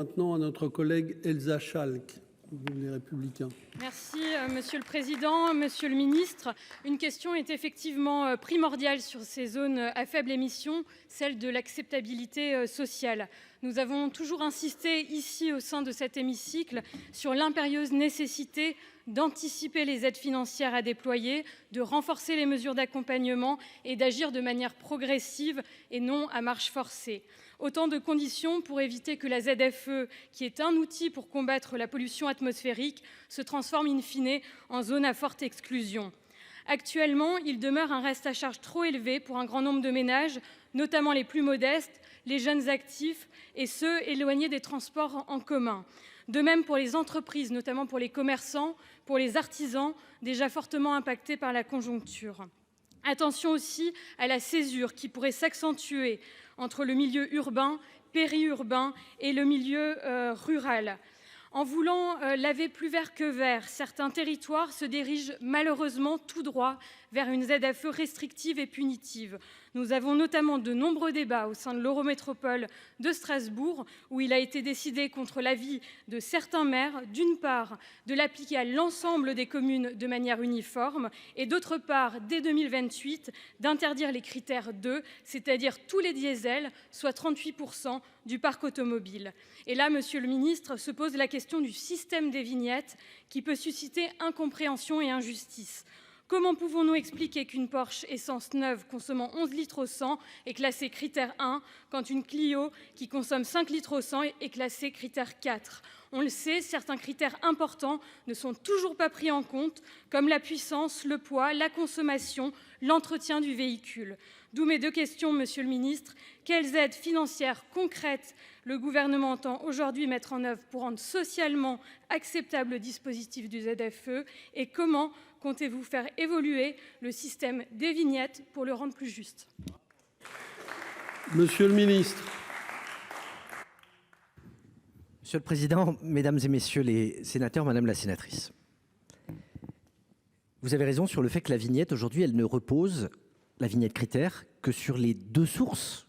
Maintenant à notre collègue Elsa Schalck, les Républicains. Merci Monsieur le Président, Monsieur le Ministre. Une question est effectivement primordiale sur ces zones à faible émission, celle de l'acceptabilité sociale. Nous avons toujours insisté ici au sein de cet hémicycle sur l'impérieuse nécessité d'anticiper les aides financières à déployer, de renforcer les mesures d'accompagnement et d'agir de manière progressive et non à marche forcée. Autant de conditions pour éviter que la ZFE, qui est un outil pour combattre la pollution atmosphérique, se transforme in fine en zone à forte exclusion. Actuellement, il demeure un reste à charge trop élevé pour un grand nombre de ménages, notamment les plus modestes, les jeunes actifs et ceux éloignés des transports en commun. De même pour les entreprises, notamment pour les commerçants, pour les artisans, déjà fortement impactés par la conjoncture. Attention aussi à la césure qui pourrait s'accentuer entre le milieu urbain, périurbain et le milieu rural. En voulant laver plus vert que vert, certains territoires se dirigent malheureusement tout droit vers une ZFE restrictive et punitive. Nous avons notamment de nombreux débats au sein de l'Eurométropole de Strasbourg, où il a été décidé contre l'avis de certains maires, d'une part, de l'appliquer à l'ensemble des communes de manière uniforme, et d'autre part, dès 2028, d'interdire les critères 2, c'est-à-dire tous les diesels, soit 38% du parc automobile. Et là, Monsieur le Ministre, se pose la question du système des vignettes qui peut susciter incompréhension et injustice. Comment pouvons-nous expliquer qu'une Porsche essence neuve consommant 11 litres au 100 est classée critère 1, quand une Clio qui consomme 5 litres au 100 est classée critère 4 ? On le sait, certains critères importants ne sont toujours pas pris en compte, comme la puissance, le poids, la consommation, l'entretien du véhicule. D'où mes deux questions, Monsieur le Ministre. Quelles aides financières concrètes le gouvernement entend aujourd'hui mettre en œuvre pour rendre socialement acceptable le dispositif du ZFE et comment comptez-vous faire évoluer le système des vignettes pour le rendre plus juste ? Monsieur le Ministre. Monsieur le Président, Mesdames et Messieurs les sénateurs, Madame la sénatrice. Vous avez raison sur le fait que la vignette, aujourd'hui, elle ne repose, la vignette critère, que sur les deux sources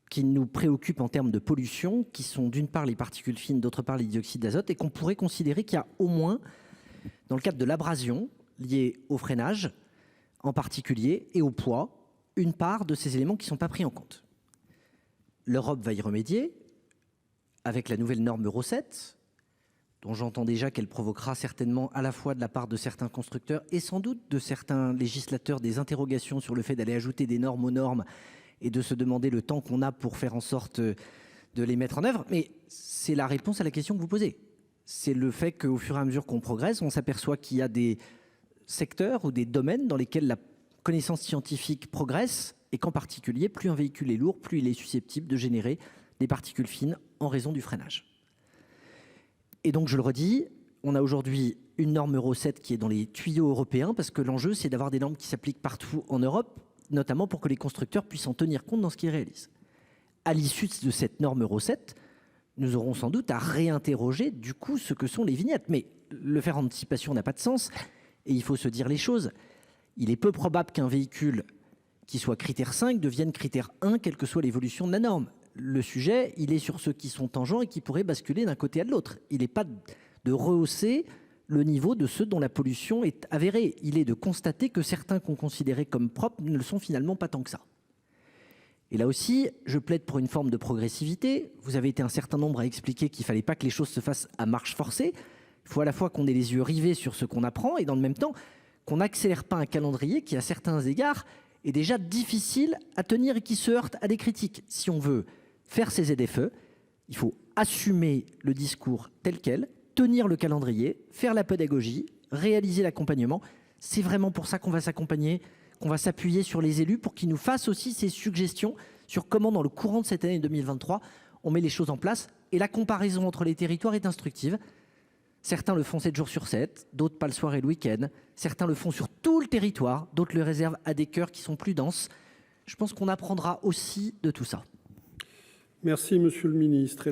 qui nous préoccupent en termes de pollution, qui sont d'une part les particules fines, d'autre part les dioxydes d'azote, et qu'on pourrait considérer qu'il y a au moins, dans le cadre de l'abrasion, liée au freinage, en particulier, et au poids, une part de ces éléments qui ne sont pas pris en compte. L'Europe va y remédier avec la nouvelle norme Euro 7, dont j'entends déjà qu'elle provoquera certainement à la fois de la part de certains constructeurs et sans doute de certains législateurs des interrogations sur le fait d'aller ajouter des normes aux normes et de se demander le temps qu'on a pour faire en sorte de les mettre en œuvre. Mais c'est la réponse à la question que vous posez. C'est le fait qu'au fur et à mesure qu'on progresse, on s'aperçoit qu'il y a des secteurs ou des domaines dans lesquels la connaissance scientifique progresse et qu'en particulier, plus un véhicule est lourd, plus il est susceptible de générer des particules fines en raison du freinage. Et donc, je le redis, on a aujourd'hui une norme Euro 7 qui est dans les tuyaux européens parce que l'enjeu, c'est d'avoir des normes qui s'appliquent partout en Europe, notamment pour que les constructeurs puissent en tenir compte dans ce qu'ils réalisent. À l'issue de cette norme Euro 7, nous aurons sans doute à réinterroger du coup ce que sont les vignettes. Mais le faire en anticipation n'a pas de sens et il faut se dire les choses. Il est peu probable qu'un véhicule qui soit critère 5 devienne critère 1, quelle que soit l'évolution de la norme. Le sujet, il est sur ceux qui sont tangents et qui pourraient basculer d'un côté à l'autre. Il n'est pas de rehausser le niveau de ceux dont la pollution est avérée. Il est de constater que certains qu'on considérait comme propres ne le sont finalement pas tant que ça. Et là aussi, je plaide pour une forme de progressivité. Vous avez été un certain nombre à expliquer qu'il ne fallait pas que les choses se fassent à marche forcée. Il faut à la fois qu'on ait les yeux rivés sur ce qu'on apprend et dans le même temps qu'on n'accélère pas un calendrier qui, à certains égards, est déjà difficile à tenir et qui se heurte à des critiques. Si on veut faire ces ZFE, il faut assumer le discours tel quel, tenir le calendrier, faire la pédagogie, réaliser l'accompagnement. C'est vraiment pour ça qu'on va s'accompagner, qu'on va s'appuyer sur les élus pour qu'ils nous fassent aussi ces suggestions sur comment, dans le courant de cette année 2023, on met les choses en place. Et la comparaison entre les territoires est instructive. Certains le font 7 jours sur 7, d'autres pas le soir et le week-end. Certains le font sur tout le territoire, d'autres le réservent à des cœurs qui sont plus denses. Je pense qu'on apprendra aussi de tout ça. Merci, Monsieur le Ministre.